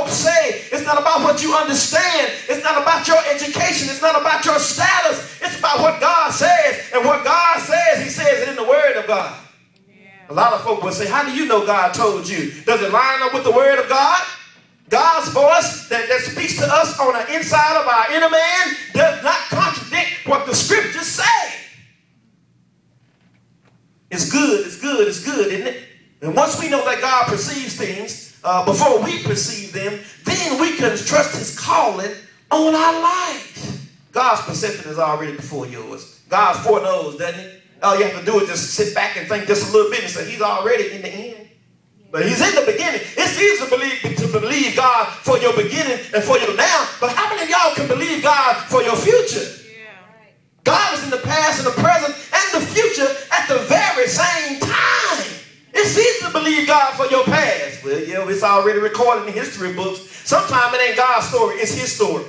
say. It's not about what you understand. It's not about your education. It's not about your status. It's about what God says. And what God says, he says it in the word of God. A lot of folk will say, how do you know God told you? Does it line up with the word of God? God's voice that speaks to us on the inside of our inner man does not contradict what the scriptures say. It's good, it's good, it's good, isn't it? And once we know that God perceives things before we perceive them, then we can trust his calling on our life. God's perception is already before yours. God foreknows, doesn't he? All you have to do is just sit back and think just a little bit and say he's already in the end. But he's in the beginning. It's easy to believe God for your beginning and for your now. But how many of y'all can believe God for your future? Yeah. God is in the past and the present and the future at the very same time. It's easy to believe God for your past. Well, yeah, it's already recorded in history books. Sometimes it ain't God's story, it's his story.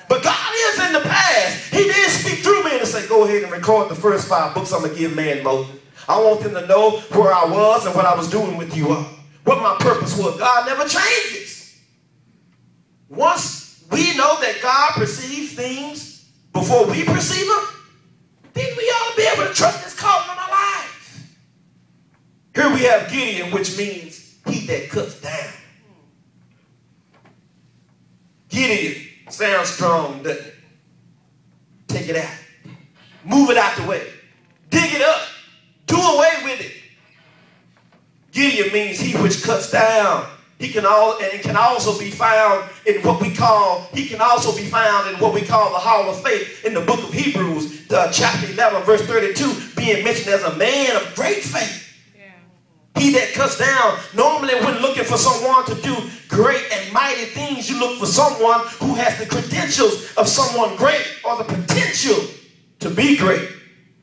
But God is in the past. He did speak through me and say, go ahead and record the first 5 books I'm going to give man, Moses. I want them to know where I was and what I was doing with you all. What my purpose was. God never changes. Once we know that God perceives things before we perceive them, then we ought to be able to trust his calling on our lives. Here we have Gideon, which means he that cuts down. Gideon. Sounds strong, doesn't it? Take it out. Move it out the way. Dig it up. Do away with it. Gideon means he which cuts down. He can also be found in what we call the Hall of Faith in the book of Hebrews, chapter 11, verse 32, being mentioned as a man of great faith. He that cuts down, normally when looking for someone to do great and mighty things, you look for someone who has the credentials of someone great or the potential to be great.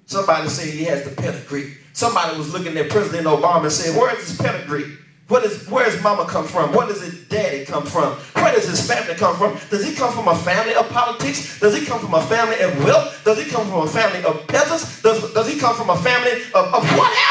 Somebody said he has the pedigree. Somebody was looking at President Obama and said, where is his pedigree? Where does mama come from? Where does his daddy come from? Where does his family come from? Does he come from a family of politics? Does he come from a family of wealth? Does he come from a family of peasants? Does he come from a family of whatever?